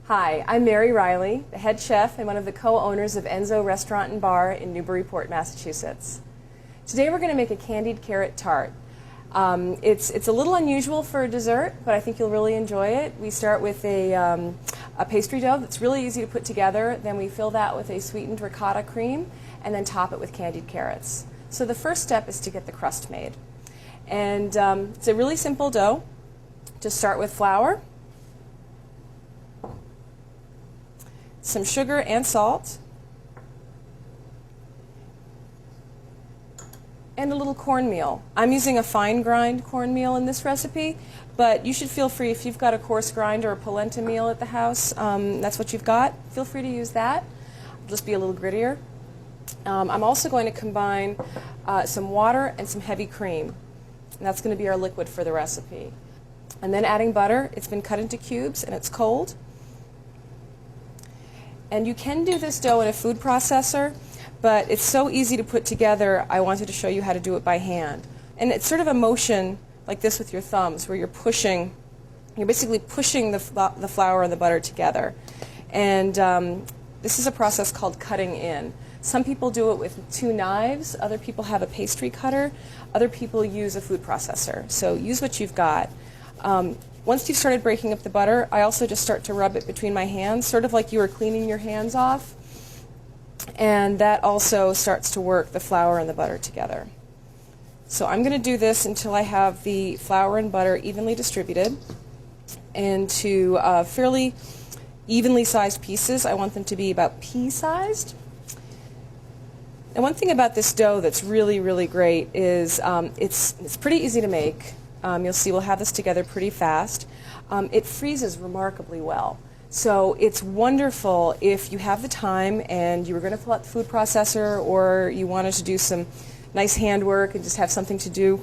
Hi, I'm Mary Reilly, the head chef and one of the co-owners of Enzo Restaurant and Bar in Newburyport, Massachusetts. Today we're going to make a candied carrot tart. It's a little unusual for a dessert, but I think you'll really enjoy it. We start with a pastry dough that's really easy to put together. Then we fill that with a sweetened ricotta cream and then top it with candied carrots. So the first step is to get the crust made. And it's a really simple dough. Just start with flour, some sugar and salt, and a little cornmeal. I'm using a fine grind cornmeal in this recipe, but you should feel free if you've got a coarse grind or a polenta meal at the house, that's what you've got, feel free to use that. It'll just be a little grittier. I'm also going to combine some water and some heavy cream, and that's going to be our liquid for the recipe. And then adding butter. It's been cut into cubes and it's cold. And you can do this dough in a food processor, but it's so easy to put together, I wanted to show you how to do it by hand. And it's sort of a motion like this with your thumbs, where you're basically pushing the flour and the butter together. And this is a process called cutting in. Some people do it with 2 knives, other people have a pastry cutter, other people use a food processor. So use what you've got. Once you've started breaking up the butter, I also just start to rub it between my hands, sort of like you were cleaning your hands off. And that also starts to work the flour and the butter together. So I'm going to do this until I have the flour and butter evenly distributed into fairly evenly sized pieces. I want them to be about pea-sized. And one thing about this dough that's really, really great is it's pretty easy to make. You'll see we'll have this together pretty fast. It freezes remarkably well. So it's wonderful if you have the time and you were going to fill out the food processor, or you wanted to do some nice handwork and just have something to do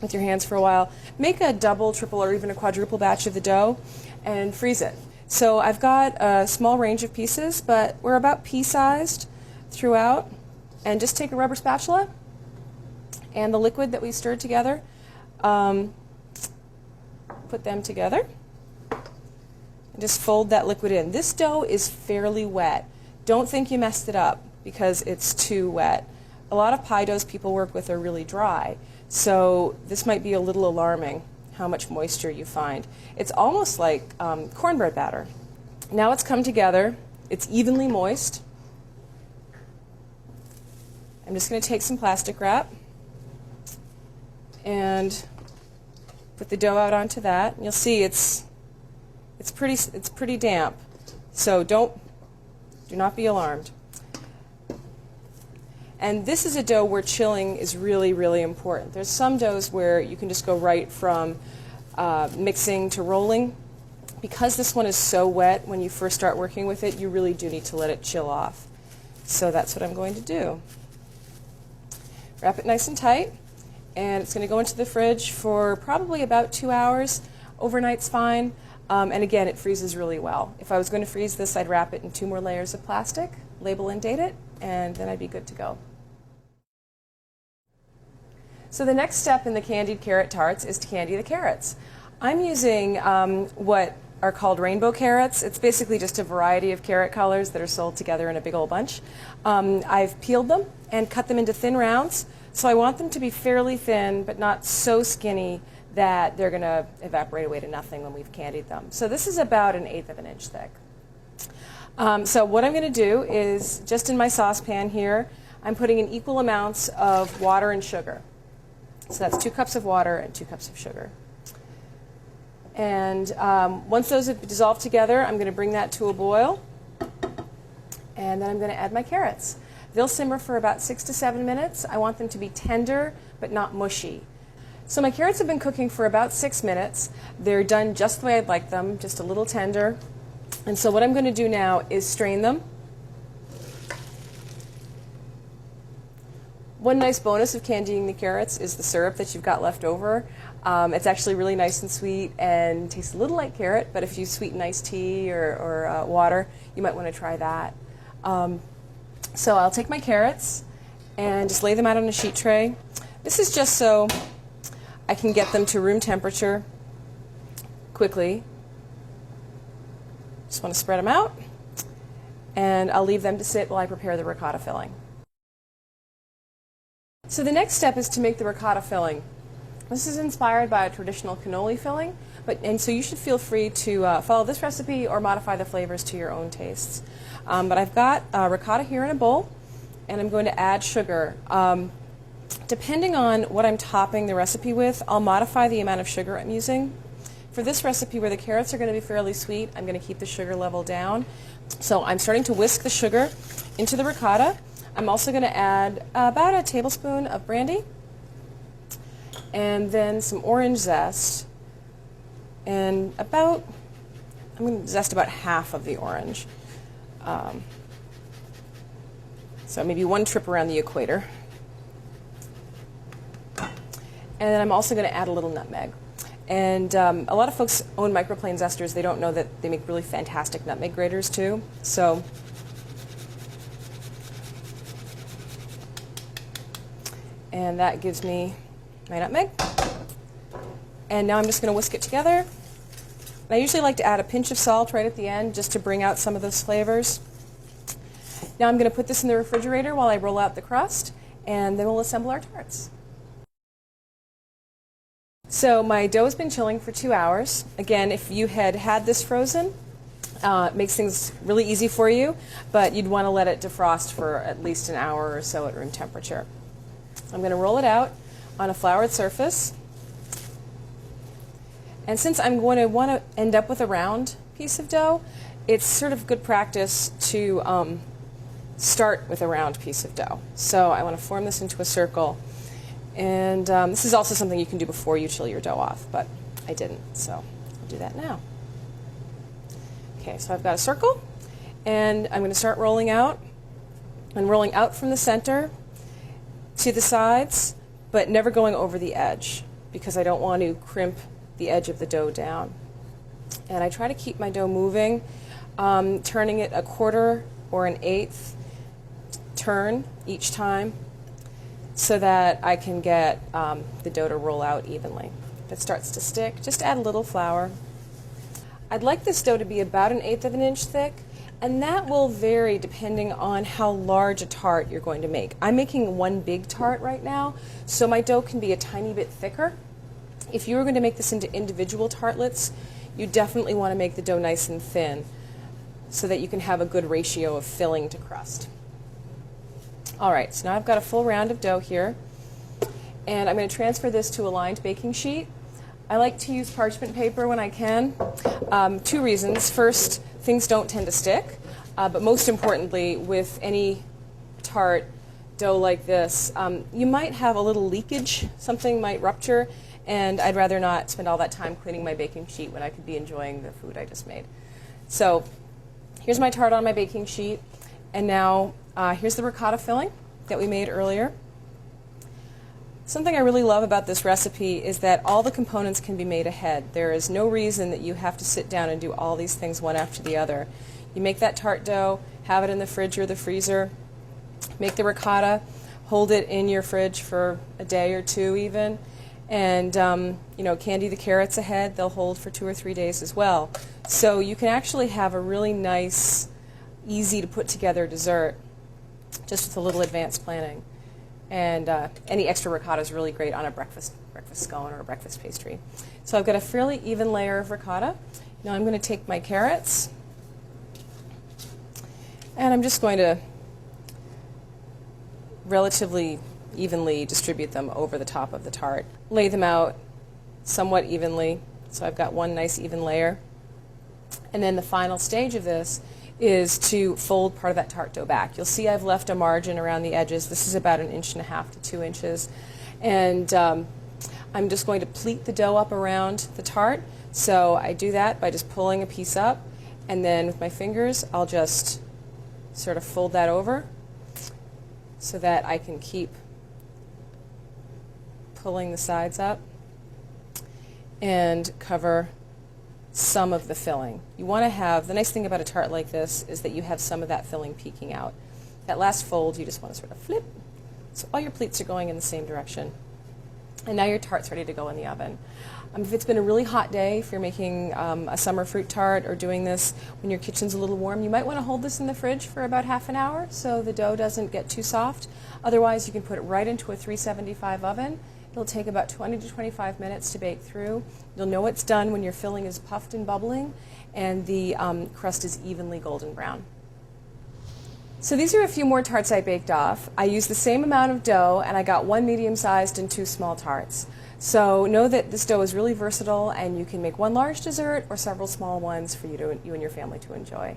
with your hands for a while. Make a double, triple, or even a quadruple batch of the dough and freeze it. So I've got a small range of pieces, but we're about pea-sized throughout. And just take a rubber spatula and the liquid that we stirred together, put them together, and just fold that liquid in. This dough is fairly wet. Don't think you messed it up because it's too wet. A lot of pie doughs people work with are really dry, so this might be a little alarming how much moisture you find. It's almost like cornbread batter. Now it's come together. It's evenly moist. I'm just going to take some plastic wrap and put the dough out onto that. And you'll see it's pretty damp, so do not be alarmed. And this is a dough where chilling is really, really important. There's some doughs where you can just go right from mixing to rolling. Because this one is so wet when you first start working with it, you really do need to let it chill off. So that's what I'm going to do. Wrap it nice and tight, and it's going to go into the fridge for probably about 2 hours. Overnight's fine, and again, it freezes really well. If I was going to freeze this, I'd wrap it in 2 more layers of plastic, label and date it, and then I'd be good to go. So the next step in the candied carrot tarts is to candy the carrots. I'm using what are called rainbow carrots. It's basically just a variety of carrot colors that are sold together in a big old bunch. I've peeled them and cut them into thin rounds. So I want them to be fairly thin, but not so skinny that they're going to evaporate away to nothing when we've candied them. So this is about 1/8 of an inch thick. So what I'm going to do is, just in my saucepan here, I'm putting in equal amounts of water and sugar. So that's 2 cups of water and 2 cups of sugar. And once those have dissolved together, I'm going to bring that to a boil, and then I'm going to add my carrots. They'll simmer for about 6 to 7 minutes. I want them to be tender but not mushy. So my carrots have been cooking for about 6 minutes. They're done just the way I'd like them, just a little tender. And so what I'm going to do now is strain them. One nice bonus of candying the carrots is the syrup that you've got left over. It's actually really nice and sweet and tastes a little like carrot, but if you sweeten iced tea or water, you might want to try that. So I'll take my carrots and just lay them out on a sheet tray. This is just so I can get them to room temperature quickly. Just want to spread them out, and I'll leave them to sit while I prepare the ricotta filling. So the next step is to make the ricotta filling. This is inspired by a traditional cannoli filling, and so you should feel free to follow this recipe or modify the flavors to your own tastes. But I've got ricotta here in a bowl, and I'm going to add sugar. Depending on what I'm topping the recipe with, I'll modify the amount of sugar I'm using. For this recipe where the carrots are going to be fairly sweet, I'm going to keep the sugar level down. So I'm starting to whisk the sugar into the ricotta. I'm also going to add about a tablespoon of brandy, and then some orange zest, and I'm going to zest about half of the orange. So maybe one trip around the equator. And then I'm also going to add a little nutmeg. And a lot of folks own microplane zesters. They don't know that they make really fantastic nutmeg graters too. So and that gives me my nutmeg. And now I'm just going to whisk it together. And I usually like to add a pinch of salt right at the end just to bring out some of those flavors. Now I'm going to put this in the refrigerator while I roll out the crust, and then we'll assemble our tarts. So my dough has been chilling for 2 hours. Again, if you had this frozen, it makes things really easy for you, but you'd want to let it defrost for at least an hour or so at room temperature. I'm going to roll it out on a floured surface. And since I'm going to want to end up with a round piece of dough, it's sort of good practice to start with a round piece of dough. So I want to form this into a circle. And this is also something you can do before you chill your dough off, but I didn't, so I'll do that now. Okay, so I've got a circle, and I'm going to start rolling out. I'm rolling out from the center to the sides, but never going over the edge, because I don't want to crimp the edge of the dough down. And I try to keep my dough moving, turning it a quarter or an eighth turn each time, so that I can get the dough to roll out evenly. If it starts to stick, just add a little flour. I'd like this dough to be about 1/8 of an inch thick, and that will vary depending on how large a tart you're going to make. I'm making one big tart right now, so my dough can be a tiny bit thicker. If you were going to make this into individual tartlets, you definitely want to make the dough nice and thin so that you can have a good ratio of filling to crust. All right, so now I've got a full round of dough here, and I'm going to transfer this to a lined baking sheet. I like to use parchment paper when I can. 2 reasons. First, things don't tend to stick, but most importantly, with any tart dough like this, you might have a little leakage. Something might rupture, and I'd rather not spend all that time cleaning my baking sheet when I could be enjoying the food I just made. So here's my tart on my baking sheet, and now here's the ricotta filling that we made earlier. Something I really love about this recipe is that all the components can be made ahead. There is no reason that you have to sit down and do all these things one after the other. You make that tart dough, have it in the fridge or the freezer, make the ricotta, hold it in your fridge for a day or 2 even, and candy the carrots ahead. They'll hold for 2 or 3 days as well. So you can actually have a really nice, easy to put together dessert just with a little advanced planning. And any extra ricotta is really great on a breakfast scone or a breakfast pastry. So I've got a fairly even layer of ricotta. Now I'm going to take my carrots, and I'm just going to relatively evenly distribute them over the top of the tart. Lay them out somewhat evenly, so I've got one nice even layer. And then the final stage of this is to fold part of that tart dough back. You'll see I've left a margin around the edges. This is about 1.5 inches to 2 inches. And I'm just going to pleat the dough up around the tart. So I do that by just pulling a piece up, and then with my fingers I'll just sort of fold that over so that I can keep pulling the sides up and cover some of the filling. You want to have, the nice thing about a tart like this is that you have some of that filling peeking out. That last fold you just want to sort of flip, so all your pleats are going in the same direction. And now your tart's ready to go in the oven. If it's been a really hot day, if you're making a summer fruit tart or doing this when your kitchen's a little warm, you might want to hold this in the fridge for about half an hour so the dough doesn't get too soft. Otherwise, you can put it right into a 375 oven. It'll take about 20 to 25 minutes to bake through. You'll know it's done when your filling is puffed and bubbling and the crust is evenly golden brown. So these are a few more tarts I baked off. I used the same amount of dough and I got 1 medium-sized and 2 small tarts. So know that this dough is really versatile and you can make one large dessert or several small ones for you and your family to enjoy.